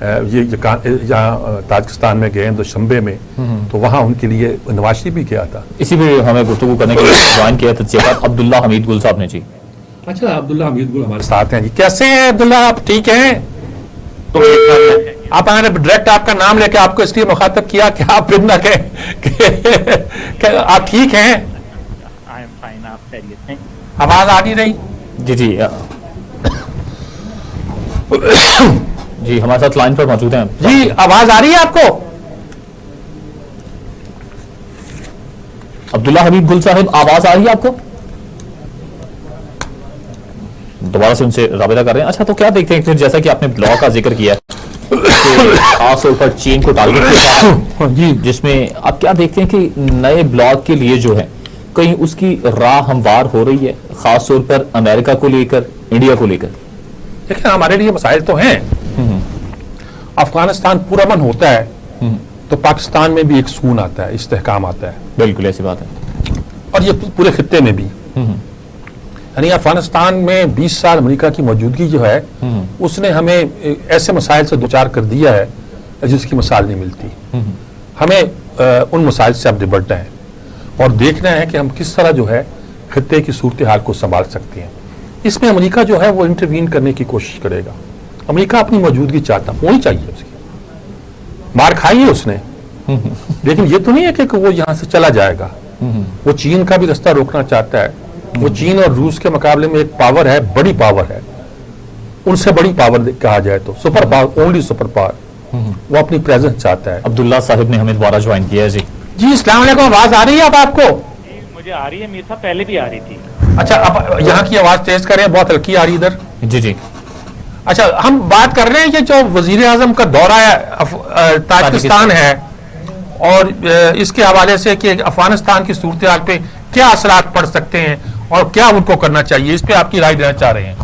جہاں تاجکستان میں گئے دوشنبے میں، تو وہاں ان کے لیے نواز شریف بھی گیا تھا. اسی پہ ہمیں گفتگو کرنے کے لیے جوائن کیا تجزیہات عبداللہ حمید گل صاحب نے. جی اچھا، عبداللہ حمید گل ہمارے ساتھ ہیں. جی کیسے ہیں عبداللہ؟ آپ ٹھیک ہیں؟ آپ نے ڈائریکٹ آپ کا نام لے کے آپ کو اس لیے مخاطب کیا کہ آپ پھر نہ کہ آپ ٹھیک ہیں؟ آواز آ نہیں رہی؟ جی جی جی ہمارے ساتھ لائن پر موجود ہیں. جی آواز آ رہی ہے آپ کو؟ عبداللہ حمید گل صاحب آواز آ رہی ہے آپ کو؟ دوبارہ سے ان سے رابطہ کر رہے ہیں. اچھا تو کیا دیکھتے ہیں پھر، جیسا کہ آپ نے بلاک کا ذکر کیا ہے خاص طور پر چین کو ٹارگٹ کیا جی، جس میں آپ کیا دیکھتے ہیں کہ نئے بلاک کے لیے جو ہے کہیں اس کی راہ ہموار ہو رہی ہے، خاص طور پر امریکہ کو لے کر، انڈیا کو لے کر؟ دیکھیں ہمارے لیے مسائل تو ہیں. افغانستان پرامن ہوتا ہے تو پاکستان میں بھی ایک سکون آتا ہے، استحکام آتا ہے. بالکل ایسی بات ہے. اور یہ پورے خطے میں بھی، یعنی افغانستان میں 20 سال امریکہ کی موجودگی جو ہے اس نے ہمیں ایسے مسائل سے دوچار کر دیا ہے جس کی مثال نہیں ملتی. ہمیں ان مسائل سے اب نبٹنا ہے اور دیکھنا ہے کہ ہم کس طرح جو ہے خطے کی صورتحال کو سنبھال سکتے ہیں. اس میں امریکہ جو ہے وہ انٹروین کرنے کی کوشش کرے گا. امریکہ اپنی موجودگی چاہتا ہونی چاہیے، اس کی مار کھائی ہے اس نے، لیکن یہ تو نہیں ہے کہ وہ یہاں سے چلا جائے گا. وہ چین کا بھی رستہ روکنا چاہتا ہے. وہ چین اور روس کے مقابلے میں ایک پاور ہے، بڑی پاور ہے، ان سے بڑی پاور کہا جائے تو super power, only super power. وہ اپنی پریزنس چاہتا ہے. عبداللہ صاحب نے ہمیں دوبارہ جوائن کیا ہے. جی جی السلام علیکم، آواز آ رہی ہے اب آپ کو؟ مجھے آ رہی ہے میر صاحب، پہلے بھی آ رہی تھی. اچھا اب یہاں کی آواز تیز کریں، بہت ہلکی آ رہی ادھر. جی جی اچھا ہم بات کر رہے ہیں کہ جو وزیر اعظم کا دورہ ہے تاجکستان ہے، اور اس کے حوالے سے کہ افغانستان کی صورتحال پہ کیا اثرات پڑ سکتے ہیں اور کیا ان کو کرنا چاہیے، اس پہ آپ کی رائے دینا چاہ رہے ہیں.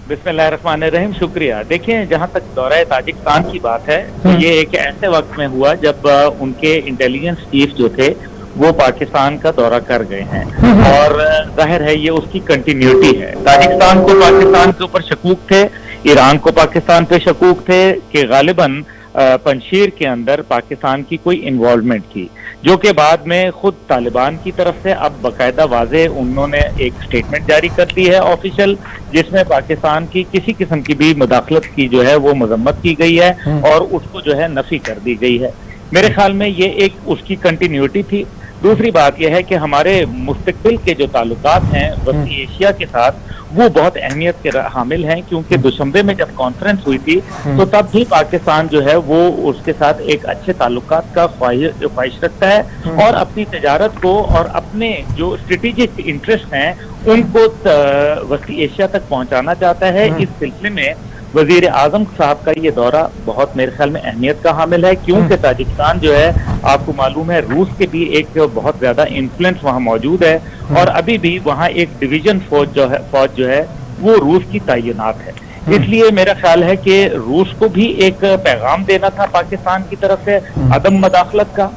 بسم اللہ الرحمن الرحیم. شکریہ. دیکھیں جہاں تک دورہ تاجکستان کی بات ہے تو یہ ایک ایسے وقت میں ہوا جب ان کے انٹیلیجنس چیف جو تھے وہ پاکستان کا دورہ کر گئے ہیں، اور ظاہر ہے یہ اس کی کنٹینیوٹی ہے. تاجکستان کو پاکستان کے اوپر شکوک تھے، ایران کو پاکستان پہ شکوک تھے کہ غالباً پنشیر کے اندر پاکستان کی کوئی انوالومنٹ تھی، جو کہ بعد میں خود طالبان کی طرف سے اب باقاعدہ واضح انہوں نے ایک سٹیٹمنٹ جاری کر دی ہے آفیشل، جس میں پاکستان کی کسی قسم کی بھی مداخلت کی جو ہے وہ مذمت کی گئی ہے اور اس کو جو ہے نفی کر دی گئی ہے. میرے خیال میں یہ ایک اس کی کنٹینیوٹی تھی. دوسری بات یہ ہے کہ ہمارے مستقبل کے جو تعلقات ہیں وسطی ایشیا کے ساتھ وہ بہت اہمیت کے حامل ہیں، کیونکہ دوشنبے میں جب کانفرنس ہوئی تھی تو تب بھی پاکستان جو ہے وہ اس کے ساتھ ایک اچھے تعلقات کا خواہش رکھتا ہے اور اپنی تجارت کو اور اپنے جو اسٹریٹجک انٹرسٹ ہیں ان کو وسطی ایشیا تک پہنچانا چاہتا ہے. اس سلسلے میں وزیر اعظم صاحب کا یہ دورہ بہت میرے خیال میں اہمیت کا حامل ہے، کیونکہ تاجکستان جو ہے آپ کو معلوم ہے روس کے بھی ایک بہت زیادہ انفلوئنس وہاں موجود ہے، اور ابھی بھی وہاں ایک ڈویژن فوج جو ہے وہ روس کی تعینات ہے. اس لیے میرا خیال ہے کہ روس کو بھی ایک پیغام دینا تھا پاکستان کی طرف سے عدم مداخلت کا،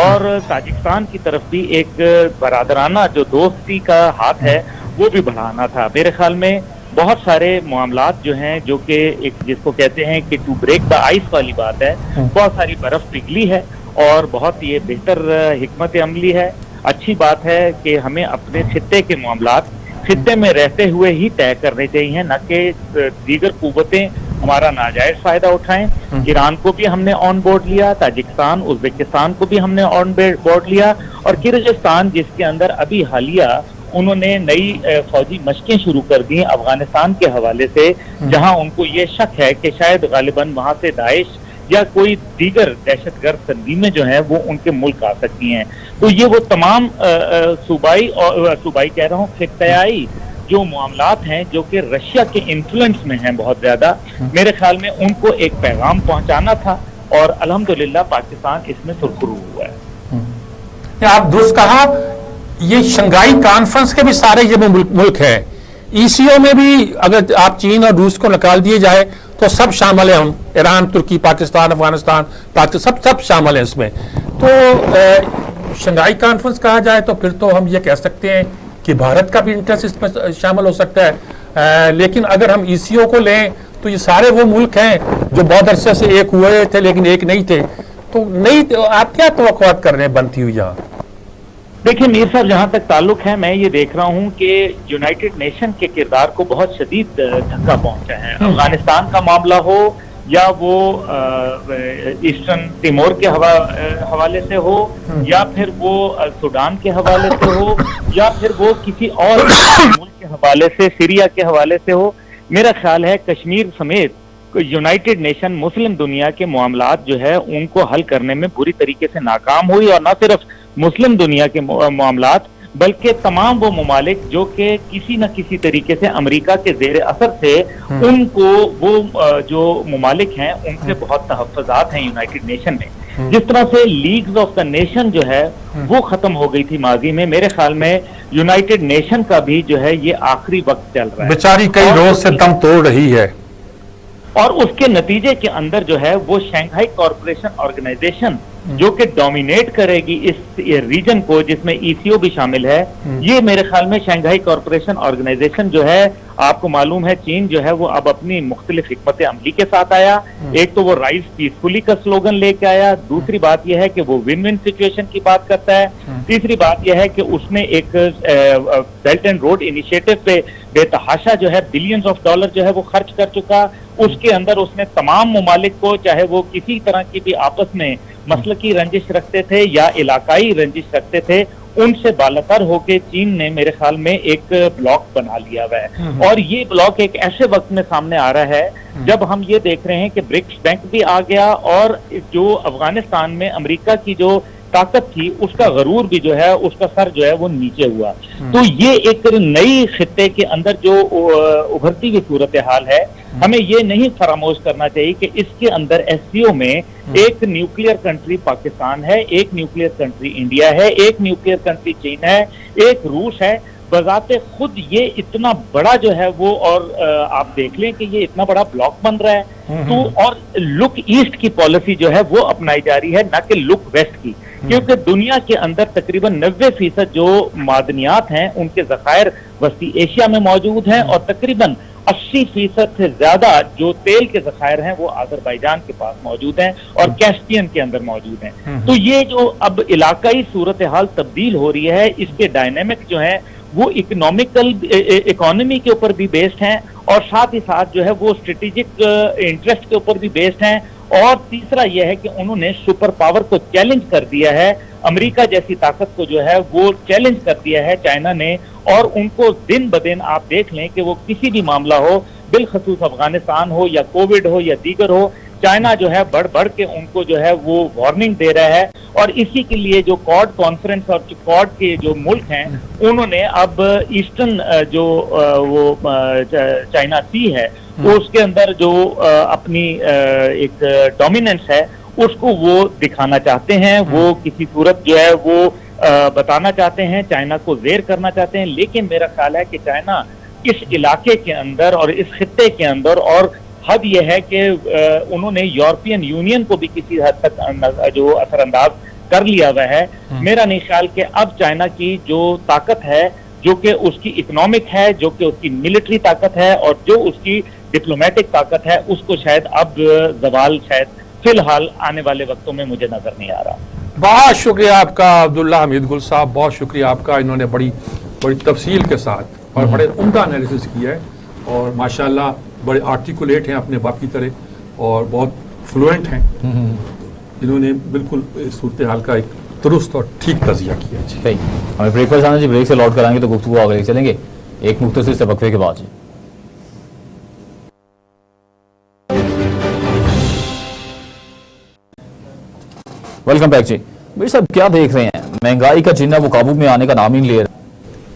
اور تاجکستان کی طرف بھی ایک برادرانہ جو دوستی کا ہاتھ ہے وہ بھی بڑھانا تھا. میرے خیال میں بہت سارے معاملات جو ہیں جو کہ ایک جس کو کہتے ہیں کہ ٹو بریک دا آئس والی بات ہے، بہت ساری برف پگھلی ہے اور بہت یہ بہتر حکمت عملی ہے. اچھی بات ہے کہ ہمیں اپنے خطے کے معاملات خطے میں رہتے ہوئے ہی طے کرنے چاہیے، نہ کہ دیگر قوتیں ہمارا ناجائز فائدہ اٹھائیں. ایران کو بھی ہم نے آن بورڈ لیا، تاجکستان ازبکستان کو بھی ہم نے آن بورڈ لیا، اور کرغزستان جس کے اندر ابھی حالیہ انہوں نے نئی فوجی مشقیں شروع کر دی افغانستان کے حوالے سے، جہاں ان کو یہ شک ہے کہ شاید غالباً وہاں سے داعش یا کوئی دیگر دہشت گرد تنظیمیں جو ہیں وہ ان کے ملک آ سکتی ہیں. تو یہ وہ تمام صوبائی کہہ رہا ہوں خطائی جو معاملات ہیں جو کہ رشیا کے انفلوئنس میں ہیں بہت زیادہ، میرے خیال میں ان کو ایک پیغام پہنچانا تھا، اور الحمدللہ پاکستان اس میں سرخرو ہوا ہے. آپ درست کہا، یہ شنگھائی کانفرنس کے بھی سارے یہ ملک ہیں. ای سی او میں بھی اگر آپ چین اور روس کو نکال دیے جائے تو سب شامل ہیں، ہم ایران، ترکی، پاکستان، افغانستان، سب شامل ہیں اس میں. تو شنگھائی کانفرنس کہا جائے تو پھر تو ہم یہ کہہ سکتے ہیں کہ بھارت کا بھی انٹرسٹ اس میں شامل ہو سکتا ہے. لیکن اگر ہم ای سی او کو لیں تو یہ سارے وہ ملک ہیں جو بہت عرصے سے ایک ہوئے تھے لیکن ایک نہیں تھے، تو نہیں آپ کیا توقعات کر رہے ہیں بنتی ہوئی یہاں؟ دیکھیں میر صاحب، جہاں تک تعلق ہے میں یہ دیکھ رہا ہوں کہ یونائٹڈ نیشن کے کردار کو بہت شدید دھکا پہنچا ہے۔ افغانستان کا معاملہ ہو یا وہ ایسٹرن تیمور کے حوالے سے ہو، یا پھر وہ سوڈان کے حوالے سے ہو، یا پھر وہ کسی اور ملک کے حوالے سے، سیریا کے حوالے سے ہو، میرا خیال ہے کشمیر سمیت یونائٹڈ نیشن مسلم دنیا کے معاملات جو ہے ان کو حل کرنے میں بری طریقے سے ناکام ہوئی، اور نہ صرف مسلم دنیا کے معاملات بلکہ تمام وہ ممالک جو کہ کسی نہ کسی طریقے سے امریکہ کے زیر اثر تھے، ان کو وہ جو ممالک ہیں ان سے بہت تحفظات ہیں یونائٹڈ نیشن میں۔ جس طرح سے لیگز آف دا نیشن جو ہے وہ ختم ہو گئی تھی ماضی میں، میرے خیال میں یونائٹڈ نیشن کا بھی جو ہے یہ آخری وقت چل رہا ہے، بیچاری کئی روز سے دم توڑ رہی ہے، اور اس کے نتیجے کے اندر جو ہے وہ شنگھائی کارپوریشن آرگنائزیشن جو کہ ڈومینیٹ کرے گی اس ریجن کو، جس میں ای سی او بھی شامل ہے، یہ میرے خیال میں شنگھائی کارپوریشن آرگنائزیشن جو ہے، آپ کو معلوم ہے چین جو ہے وہ اب اپنی مختلف حکمت عملی کے ساتھ آیا۔ ایک تو وہ رائز پیسفلی کا سلوگن لے کے آیا، دوسری بات یہ ہے کہ وہ ون ون سچویشن کی بات کرتا ہے، تیسری بات یہ ہے کہ اس نے ایک بیلٹ اینڈ روڈ انیشیٹو پہ بے تحاشا جو ہے بلینز آف ڈالر جو ہے وہ خرچ کر چکا۔ اس کے اندر اس نے تمام ممالک کو، چاہے وہ کسی طرح کی بھی آپس میں مسلکی رنجش رکھتے تھے یا علاقائی رنجش رکھتے تھے، ان سے بالاتر ہو کے چین نے میرے خیال میں ایک بلاک بنا لیا ہوا ہے، اور یہ بلاک ایک ایسے وقت میں سامنے آ رہا ہے جب ہم یہ دیکھ رہے ہیں کہ برکس بینک بھی آ گیا، اور جو افغانستان میں امریکہ کی جو طاقت تھی اس کا غرور بھی جو ہے، اس کا سر جو ہے وہ نیچے ہوا۔ تو یہ ایک نئی خطے کے اندر جو ابھرتی ہوئی صورتحال ہے، ہمیں یہ نہیں فراموش کرنا چاہیے کہ اس کے اندر ایس سی او میں ایک نیوکلیئر کنٹری پاکستان ہے، ایک نیوکلیئر کنٹری انڈیا ہے، ایک نیوکلیئر کنٹری چین ہے، ایک روس ہے۔ بذات خود یہ اتنا بڑا جو ہے وہ، اور آپ دیکھ لیں کہ یہ اتنا بڑا بلاک بن رہا ہے، تو اور لک ایسٹ کی پالیسی جو ہے وہ اپنائی جا رہی ہے، نہ کہ لک ویسٹ کی، کیونکہ دنیا کے اندر تقریباً 90% جو معدنیات ہیں ان کے ذخائر وسطی ایشیا میں موجود ہیں، اور تقریباً 80% سے زیادہ جو تیل کے ذخائر ہیں وہ آذربائیجان کے پاس موجود ہیں اور کیسپین کے اندر موجود ہیں۔ تو یہ جو اب علاقائی صورتحال تبدیل ہو رہی ہے، اس کے ڈائنامک جو ہیں وہ اکانومی کے اوپر بھی بیسڈ ہیں، اور ساتھ ہی ساتھ جو ہے وہ اسٹریٹجک انٹرسٹ کے اوپر بھی بیسڈ ہیں، اور تیسرا یہ ہے کہ انہوں نے سپر پاور کو چیلنج کر دیا ہے، امریکہ جیسی طاقت کو جو ہے وہ چیلنج کر دیا ہے چائنا نے، اور ان کو دن بدن آپ دیکھ لیں کہ وہ کسی بھی معاملہ ہو، بالخصوص افغانستان ہو یا کووڈ ہو یا دیگر ہو، چائنا جو ہے بڑھ بڑھ کے ان کو جو ہے وہ وارننگ دے رہا ہے، اور اسی کے لیے جو کوڈ کانفرنس اور کوڈ کے جو ملک ہیں انہوں نے اب ایسٹرن جو وہ چائنا سی ہے اس کے اندر جو اپنی ایک ڈومیننس ہے اس کو وہ دکھانا چاہتے ہیں، وہ کسی صورت جو ہے وہ بتانا چاہتے ہیں، چائنا کو زیر کرنا چاہتے ہیں، لیکن میرا خیال ہے کہ چائنا اس علاقے کے اندر اور اس خطے کے اندر، اور حد یہ ہے کہ انہوں نے یورپین یونین کو بھی کسی حد تک جو اثر انداز کر لیا ہوا ہے۔ میرا نہیں خیال کہ اب چائنا کی جو طاقت ہے، جو کہ اس کی اکنامک ہے، جو کہ اس کی ملٹری طاقت ہے، اور جو اس کی ڈپلومیٹک طاقت ہے، اس کو شاید اب زوال شاید فی الحال آنے والے وقتوں میں مجھے نظر نہیں آ رہا۔ بہت شکریہ آپ کا عبداللہ حمید گل صاحب، بہت شکریہ آپ کا، انہوں نے بڑی تفصیل کے ساتھ اور بڑے عمدہ انالیسس کیا ہے، اور ماشاءاللہ بڑے آرٹیکولیٹ ہیں اپنے باپ کی طرح، اور بہت فلوئنٹ ہیں، انہوں نے بالکل صورتحال کا ایک درست اور ٹھیک تجزیہ کیا۔ صحیح، ہمیں بریک پر جانا جی، بریک سے لوٹ کر آئیں گے تو گفتگو آگے چلیں گے ایک مختصر سے وقفے کے بعد جی۔ ویلکم بیک جی۔ میرے صاحب کیا دیکھ رہے ہیں، مہنگائی کا جنہ وہ قابو میں آنے کا نام ہی نہیں لے رہا،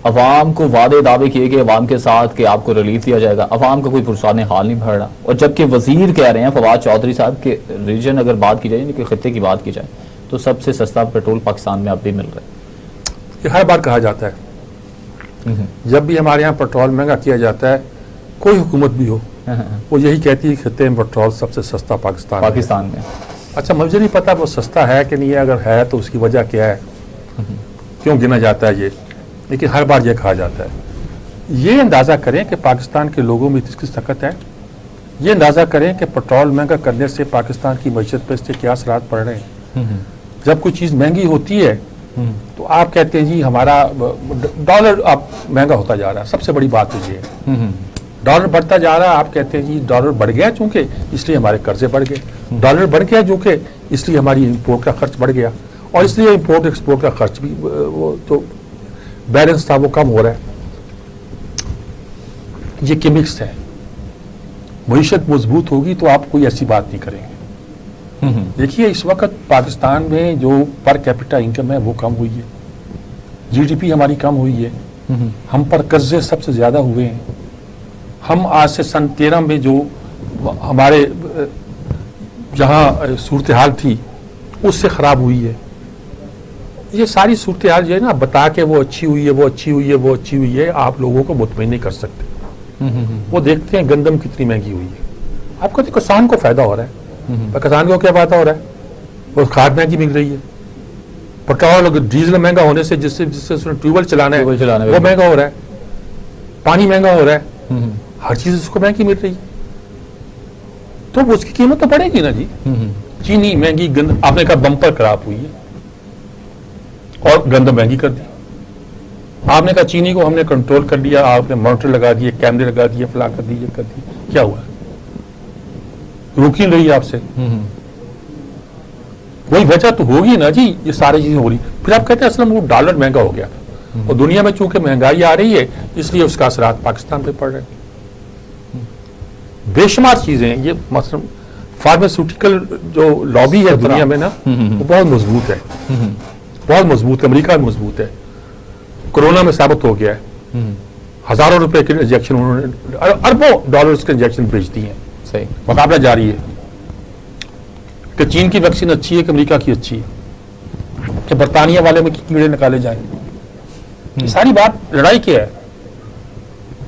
عوام کو وعدے دعوے کیے گئے عوام کے ساتھ کہ آپ کو ریلیف دیا جائے گا، عوام کا کوئی پرسان حال نہیں بھر رہا، اور جبکہ وزیر کہہ رہے ہیں فواد چودھری صاحب کہ ریجن اگر بات کی جائے، یعنی کہ خطے کی بات کی جائے تو سب سے سستا پیٹرول پاکستان میں اب بھی مل رہا ہے۔ یہ ہر بار کہا جاتا ہے، جب بھی ہمارے یہاں پیٹرول مہنگا کیا جاتا ہے، کوئی حکومت بھی ہو وہ یہی کہتی ہے کہ خطے میں پیٹرول سب سے سستا پاکستان میں۔ اچھا مجھے نہیں پتا وہ سستا ہے کہ نہیں ہے، اگر ہے تو اس کی وجہ کیا ہے، کیوں گنا جاتا ہے یہ، لیکن ہر بار یہ کہا جاتا ہے۔ یہ اندازہ کریں کہ پاکستان کے لوگوں میں کس طاقت ہے، یہ اندازہ کریں کہ پیٹرول مہنگا کرنے سے پاکستان کی معیشت پہ اس سے کیا اثرات پڑ رہے ہیں. جب کوئی چیز مہنگی ہوتی ہے تو آپ کہتے ہیں جی ہمارا ڈالر اب مہنگا ہوتا جا رہا ہے. سب سے بڑی بات تو یہ ہے ڈالر بڑھتا جا رہا ہے. آپ کہتے ہیں جی ڈالر بڑھ گیا چونکہ اس لیے ہمارے قرضے بڑھ گئے. ڈالر بڑھ گیا جو کہ اس لیے ہماری امپورٹ کا خرچ بڑھ گیا اور اس لیے امپورٹ ایکسپورٹ کا خرچ بھی وہ جو بیلنس تھا وہ کم ہو رہا ہے. یہ کیمکس ہے. معیشت مضبوط ہوگی تو آپ کوئی ایسی بات نہیں کریں گے. دیکھیے اس وقت پاکستان میں جو پر کیپٹا انکم ہے وہ کم ہوئی ہے. جی ڈی پی ہماری کم ہوئی ہے. ہم پر قرضے سب سے زیادہ ہوئے ہیں. ہم آج سے سن 13 میں جو ہمارے جہاں صورتحال تھی اس سے خراب ہوئی ہے. یہ ساری صورتحال جو ہے نا بتا کے وہ اچھی ہوئی ہے وہ اچھی ہوئی ہے وہ اچھی ہوئی ہے آپ لوگوں کو مطمئن نہیں کر سکتے. وہ دیکھتے ہیں گندم کتنی مہنگی ہوئی ہے. آپ کو کسان کو فائدہ ہو رہا ہے. کسان کو کیا فائدہ ہو رہا ہے؟ وہ کھاد مہنگی مل رہی ہے. پیٹرول ڈیزل مہنگا ہونے سے جس سے ٹیوب ویل چلانا ہے وہ مہنگا ہو رہا ہے. پانی مہنگا ہو رہا ہے. ہر چیز اس کو مہنگی مل رہی ہے تو اس کی قیمت تو بڑھے گی نا جی. چینی مہنگی آپ نے کہا بمپر خراب ہوئی ہے اور گندم مہنگی کر دی. آپ نے کہا چینی کو ہم نے کنٹرول کر لیا. آپ نے مانیٹر لگا دیے کیمرے لگا دیے فلاں کر دیے کر دی. کیا ہوا روکی نہیں رہی آپ سے. وہی وجہ تو ہوگی نا جی. یہ ساری چیزیں ہو رہی پھر آپ کہتے ہیں اصل میں وہ ڈالر مہنگا ہو گیا اور دنیا میں چونکہ مہنگائی آ رہی ہے اس لیے اس کا اثرات پاکستان پہ پڑ رہے ہیں. بے شمار چیزیں یہ مثلا فارماسیوٹیکل جو لابی ہے دنیا میں نا وہ بہت مضبوط ہے. بہت مضبوط ہے. امریکہ مضبوط ہے. کورونا میں ثابت ہو گیا ہے. ہزاروں روپے کے انجیکشن انہوں نے اربوں ڈالرز کے انجیکشن بھیج دیے ہیں. صحیح مقابلہ جاری ہے کہ چین کی ویکسین اچھی ہے کہ امریکہ کی اچھی ہے کہ برطانیہ والے میں کیڑے نکالے جائیں. یہ ساری بات لڑائی کیا ہے.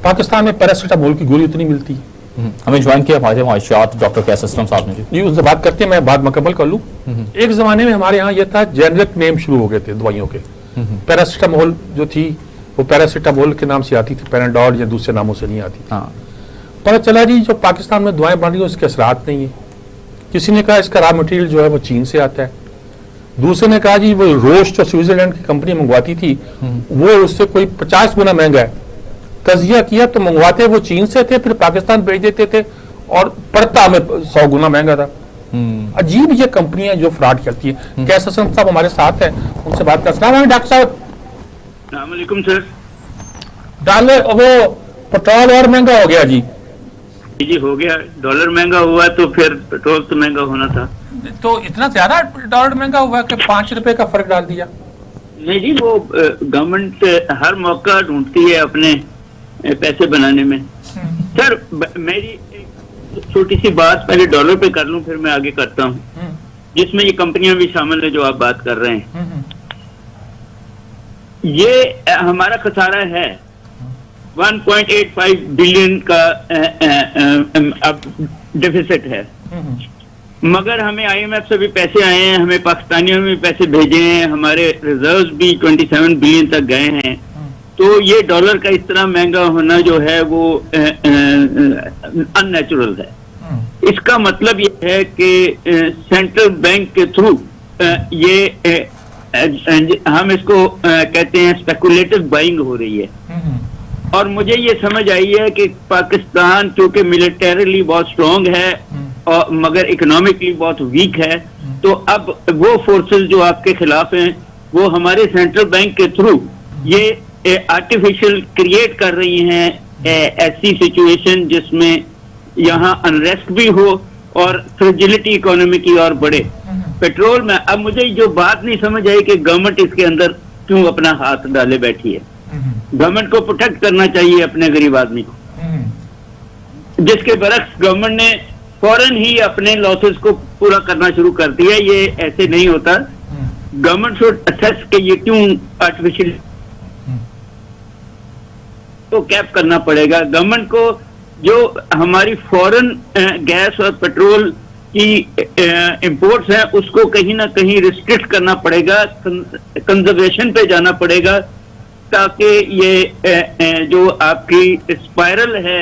پاکستان میں پیراسیٹامول کی گولی اتنی ملتی ہے. ہمیں جوائن کیا فائدہ معاشیات ڈاکٹر کیس اسلم صاحب نے جی ان سے بات کرتے ہیں. میں بات مکمل کر لوں. ایک زمانے میں ہمارے ہاں یہ تھا جینرک نیم شروع ہو گئے تھے دوائیوں کے. پیراسیٹامول جو تھی وہ پیراسیٹامول کے نام سے آتی تھی. پیناڈول یا دوسرے ناموں سے نہیں آتی. پتہ چلا جی جو پاکستان میں دوائیں بن رہی ہیں اس کے اثرات نہیں ہیں. کسی نے کہا اس کا را مٹیریل جو ہے وہ چین سے آتا ہے. دوسرے نے کہا جی وہ روش جو سوئٹزرلینڈ کی کمپنی منگواتی تھی وہ اس سے کوئی 50 گنا مہنگا ہے. تجزیہ کیا تو منگواتے وہ چین سے تھے پھر پاکستان بھیج دیتے تھے اور پڑتا ہمیں 100 گنا مہنگا تھا. عجیب یہ کمپنیاں جو فراڈ کرتی ہیں. کیس اسلم صاحب ہمارے ساتھ ہیں ان سے بات کر. السلام علیکم ڈاکٹر صاحب. السلام علیکم سر. ڈالر وہ پیٹرول اور مہنگا ہو گیا جی. جی ہو گیا. ڈالر مہنگا ہوا تو پھر پیٹرول تو مہنگا ہونا تھا. تو اتنا زیادہ ڈالر مہنگا ہوا کہ 5 روپے کا فرق ڈال دیا. نہیں جی وہ گورنمنٹ ہر موقع ڈھونڈتی ہے اپنے پیسے بنانے میں. سر میری چھوٹی سی بات پہلے ڈالر پہ کر لوں پھر میں آگے کرتا ہوں جس میں یہ کمپنیاں بھی شامل ہیں جو آپ بات کر رہے ہیں. یہ ہمارا خسارہ ہے 1.85 بلین کا اب ڈیفیسٹ ہے. مگر ہمیں آئی ایم ایف سے بھی پیسے آئے ہیں. ہمیں پاکستانیوں میں بھی پیسے بھیجے ہیں. ہمارے ریزروز بھی 27 بلین تک گئے ہیں. تو یہ ڈالر کا اس طرح مہنگا ہونا جو ہے وہ ان نیچرل ہے. اس کا مطلب یہ ہے کہ سینٹرل بینک کے تھرو یہ ہم اس کو کہتے ہیں اسپیکولیٹو بائنگ ہو رہی ہے. اور مجھے یہ سمجھ آئی ہے کہ پاکستان چونکہ ملٹریلی بہت اسٹرانگ ہے اور مگر اکنامکلی بہت ویک ہے تو اب وہ فورسز جو آپ کے خلاف ہیں وہ ہمارے سینٹرل بینک کے تھرو یہ آرٹیفیشل کریٹ کر رہی ہیں ایسی سچویشن جس میں یہاں انریسٹ بھی ہو اور فریجلٹی اکانومی کی اور بڑھے. پیٹرول میں اب مجھے جو بات نہیں سمجھ آئی کہ گورنمنٹ اس کے اندر کیوں اپنا ہاتھ ڈالے بیٹھی ہے. گورنمنٹ کو پروٹیکٹ کرنا چاہیے اپنے غریب آدمی کو, جس کے برعکس گورنمنٹ نے فوراً ہی اپنے لاسز کو پورا کرنا شروع کر دیا. یہ ایسے نہیں ہوتا. گورنمنٹ شوڈ اسیس کہ یہ کیوں آرٹیفیشل تو کیپ کرنا پڑے گا. گورنمنٹ کو جو ہماری فورن گیس اور پیٹرول کی امپورٹس ہیں اس کو کہیں نہ کہیں ریسٹرکٹ کرنا پڑے گا, کنزرویشن پہ جانا پڑے گا تاکہ یہ جو آپ کی اسپائرل ہے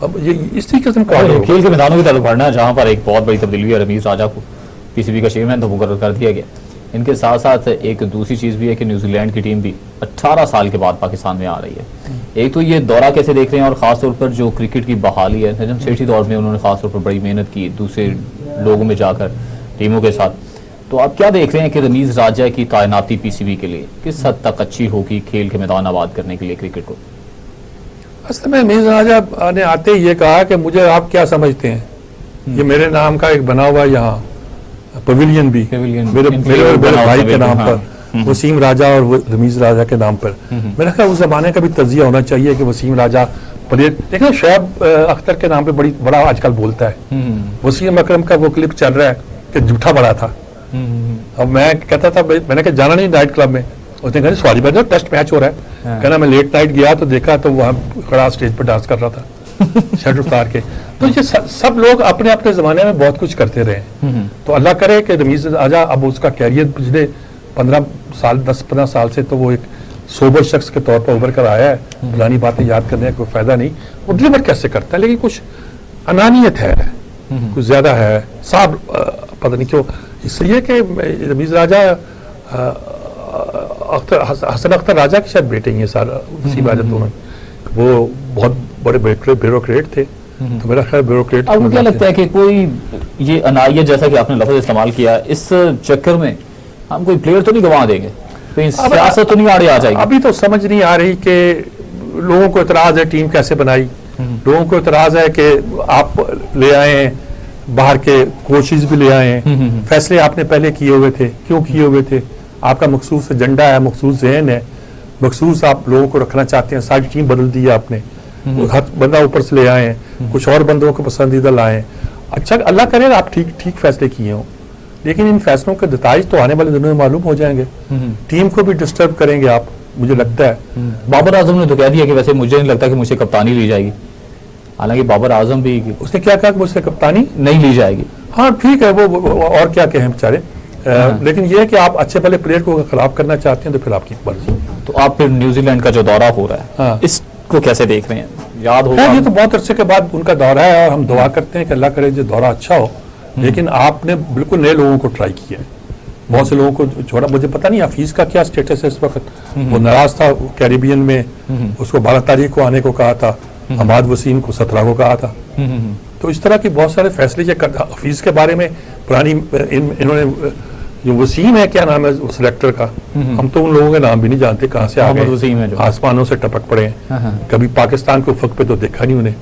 اب یہ اس طریقے سے کھیل کے میدانوں کی طرف بڑھنا ہے جہاں پر ایک بہت بڑی تبدیلی ہے. رمیز راجہ کو پی سی بی کا چیئرمین تو مقرر کر دیا گیا. ان کے ساتھ ساتھ ایک دوسری چیز بھی ہے کہ نیوزی لینڈ کی ٹیم بھی 18 سال کے بعد پاکستان میں آ رہی ہے. ایک تو یہ دورہ کیسے دیکھ رہے ہیں اور خاص طور پر جو کرکٹ کی بحالی ہے نجم سیٹھی دور میں انہوں نے خاص طور پر بڑی محنت کی دوسرے لوگوں میں جا کر ٹیموں کے ساتھ. تو آپ کیا دیکھ رہے ہیں کہ رمیز راجہ کی تعیناتی پی سی بی کے لیے کس حد تک اچھی ہوگی کھیل کے میدان آباد کرنے کے لیے کرکٹ کو؟ اصل میں رمیز راجہ نے آتے ہی یہ کہا کہ مجھے آپ کیا سمجھتے ہیں, یہ میرے نام کا ایک بنا ہوا یہاں پویلین بھی میرے بھائی کے نام پر, وسیم راجہ اور رمیز راجہ کے نام پر. میرا خیال اس زمانے کا بھی تجزیہ ہونا چاہیے کہ وسیم راجہ پلیئر دیکھیں شعیب اختر کے نام پہ بڑا آج کل بولتا ہے. وسیم اکرم کا وہ کلپ چل رہا ہے کہ جھوٹا بڑا تھا. اب میں کہتا تھا میں نے کہا جانا نہیں نائٹ کلب میں, اس نے کہا سواری پر ٹیسٹ میچ ہو رہا ہے. کہنا میں لیٹ نائٹ گیا تو دیکھا تو وہاں کھڑا اسٹیج پہ ڈانس کر رہا تھا شرٹ اتار کے. تو یہ سب لوگ اپنے اپنے زمانے میں بہت کچھ کرتے رہے. تو اللہ کرے کہ رمیز راجہ اب اس کا کیریئر پچھلے 10-15 سال سے تو وہ ایک سوبر شخص کے طور پر ابھر کر آیا ہے. پرانی باتیں یاد کرنے کا کوئی فائدہ نہیں. وہ ڈلیور کیسے کرتا ہے لیکن کچھ انانیت ہے, کچھ زیادہ ہے صاحب, پتہ نہیں کیوں. اس لیے کہ رمیز راجہ حسن اختر راجہ کے شاید بیٹے ہی ہیں سارا وسیم راجہ دونوں. وہ بہت بڑے بیوروکریٹ تھے. تو میرا خیال بیوروکریٹ. آپ کو کیا لگتا ہے کہ کوئی یہ انائیت جیسا کہ آپ نے لفظ استعمال کیا اس چکر میں ہم کوئی پلیئر تو نہیں گنوا دیں گے, کوئی سیاست تو نہیں آڑے آ جائے گی؟ ابھی تو سمجھ نہیں آ رہی کہ لوگوں کو اعتراض ہے ٹیم کیسے بنائی, لوگوں کو اعتراض ہے کہ آپ لے آئے ہیں باہر کے کوچز بھی لے آئے ہیں, فیصلے آپ نے پہلے کیے ہوئے تھے, کیوں کیے ہوئے تھے؟ آپ کا مخصوص ایجنڈا ہے, مخصوص ذہن ہے, مخصوص آپ لوگوں کو رکھنا چاہتے ہیں. ساری ٹیم بدل دی ہے آپ نے, ہر بندہ اوپر سے لے آئے ہیں, کچھ اور بندوں کو پسندیدہ لائے ہیں. اچھا اللہ کرے آپ ٹھیک فیصلے کیے ہوں, لیکن ان فیصلوں کے نتائج تو آنے والے دنوں میں معلوم ہو جائیں گے. ٹیم کو بھی ڈسٹرب کریں گے آپ, مجھے لگتا ہے. بابر اعظم نے تو کہہ دیا کہ ویسے مجھے نہیں لگتا کہ مجھ سے کپتانی لی جائے گی. حالانکہ بابر اعظم بھی اس نے کیا کہا کہ مجھ سے کپتانی نہیں لی جائے گی. ہاں ٹھیک ہے, وہ اور کیا کہیں بیچارے. لیکن یہ کہ آپ اچھے پہلے پلیئر کو خراب کرنا چاہتے ہیں تو پھر آپ کی مرضی. تو آپ پھر نیوزی لینڈ کا جو دورہ ہو رہا ہے اس کو کیسے دیکھ رہے ہیں؟ یاد ہوگا یہ تو بہت عرصے کے بعد ان کا دورہ ہے اور ہم دعا کرتے ہیں کہ اللہ کرے یہ دورہ اچھا ہو. لیکن آپ نے بالکل نئے لوگوں کو ٹرائی کیا ہے, بہت سے لوگوں کو چھوڑا. مجھے پتہ نہیں حفیظ کا کیا اسٹیٹس ہے اس وقت, وہ ناراض تھا کیریبین میں, اس کو 12 تاریخ کو آنے کو کہا تھا, حماد وسیم کو 17 کو کہا تھا. تو اس طرح کے بہت سارے فیصلے حفیظ کے بارے میں پرانی انہوں نے جو وسیم ہے, کیا نام ہے سلیکٹر کا, ہم تو ان لوگوں کے نام بھی نہیں جانتے کہاں سے آ گئے, آسمانوں سے ٹپک پڑے ہیں. کبھی پاکستان کے افق پہ تو دیکھا نہیں انہیں.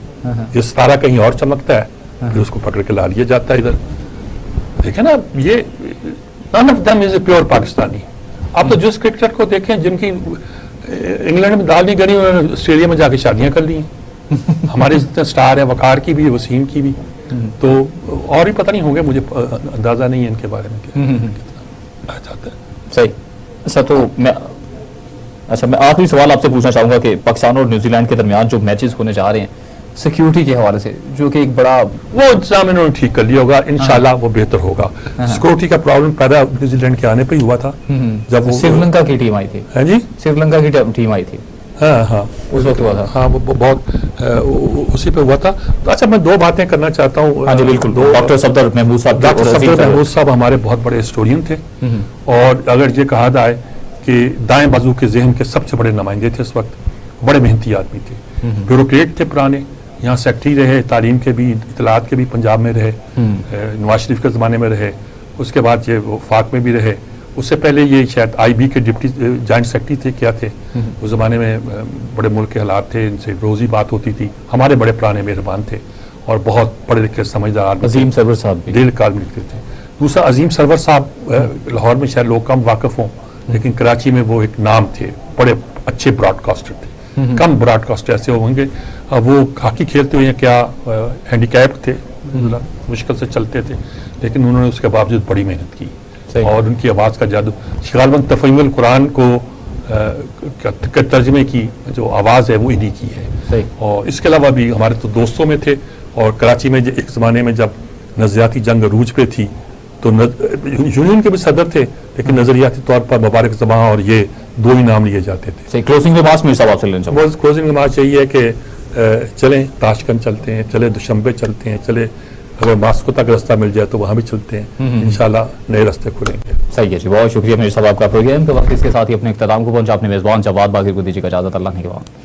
یہ ستارہ کہیں اور چمکتا ہے پھر اس کو پکڑ کے لا لیا جاتا ہے ادھر. دیکھیں نا, یہ none of them is a pure Pakistani. آپ تو جس کرکٹر کو دیکھیں جن کی انگلینڈ میں دال نہیں گری, انہوں نے آسٹریلیا میں جا کے شادیاں کر لی ہیں. ہمارے جتنے سٹار ہیں, وقار کی بھی, وسیم کی بھی, تو اور بھی پتہ نہیں ہوں گے, مجھے اندازہ نہیں ہے ان کے بارے میں کتنا چاہتا ہے. صحیح. میں آخری سوال آپ سے پوچھنا چاہوں گا کہ پاکستان اور نیوزی لینڈ کے درمیان جو میچز ہونے جا رہے ہیں سیکیورٹی کے حوالے سے, جو کہ ایک بڑا وہ انتظام انہوں نے ٹھیک کر لیا ہوگا, انشاءاللہ وہ بہتر ہوگا. سیکیورٹی کا پرابلم پیدا نیوزی لینڈ کے آنے پہ ہی ہوا تھا جب وہ سری لنکا کی ٹیم آئی تھی. ہاں جی, سری لنکا کی ٹیم آئی تھی. ہاں اس وقت ہوا تھا. ہاں وہ بہت اسی پہ ہوا تھا. تو اچھا میں 2 باتیں کرنا چاہتا ہوں. ہاں جی بالکل. ڈاکٹر صفدر محمود صاحب ہمارے بہت بڑے ہسٹورین تھے, اور اگر یہ کہا جائے کہ دائیں بازو کے ذہن کے سب سے بڑے نمائندے تھے اس وقت, بڑے محنتی آدمی تھے, بیوروکریٹ تھے پرانے, یہاں سیکٹری رہے, تعلیم کے بھی, اطلاعات کے بھی پنجاب میں رہے, نواز شریف کے زمانے میں رہے, اس کے بعد یہ وفاق میں بھی رہے, اس سے پہلے یہ شاید آئی بی کے ڈپٹی جوائنٹ سیکرٹری تھے, کیا تھے اس زمانے میں, بڑے ملک کے حالات تھے, ان سے روزی بات ہوتی تھی. ہمارے بڑے پرانے مہربان تھے اور بہت پڑھے لکھے سمجھدار آدمی. عظیم سرور صاحب دل کال ملتے تھے. دوسرا عظیم سرور صاحب لاہور میں شاید لوگ کم واقف ہوں, لیکن کراچی میں وہ ایک نام تھے, بڑے اچھے براڈ کاسٹر تھے. کم براڈ کاسٹر ایسے ہوں گے. وہ ہاکی کھیلتے ہوئے کیا ہینڈی کیپ تھے, مشکل سے چلتے تھے, لیکن انہوں نے اس کے باوجود بڑی محنت کی, اور ان کی آواز کا جادو. غالباً تفہیم القرآن کو ترجمے کی جو آواز ہے وہ انہی کی ہے. اور اس کے علاوہ بھی ہمارے تو دوستوں میں تھے, اور کراچی میں ایک زمانے میں جب نظریاتی جنگ عروج پہ تھی تو یونین کے بھی صدر تھے, لیکن نظریاتی طور پر مبارک زباں اور یہ 2 ہی نام لیے جاتے تھے. کلوزنگ ریمارکس میں صاحب آپ سے لینا چاہوں گا. کلوزنگ ریمارکس یہی ہے کہ چلیں تاشکند چلتے ہیں، چلے دوشنبے چلتے ہیں، چلے اگر ماسکو تک راستہ مل جائے تو وہاں بھی چلتے ہیں، انشاءاللہ نئے راستے کھلیں گے۔ صحیح ہے جی، بہت شکریہ منیر صاحب آپ کا پروگرام کے وقت اس کے ساتھ ہی اپنے اختتام کو پہنچا۔ اپنے میزبان جواد باقر کو دیجیے اجازت، اللہ نے کے بعد۔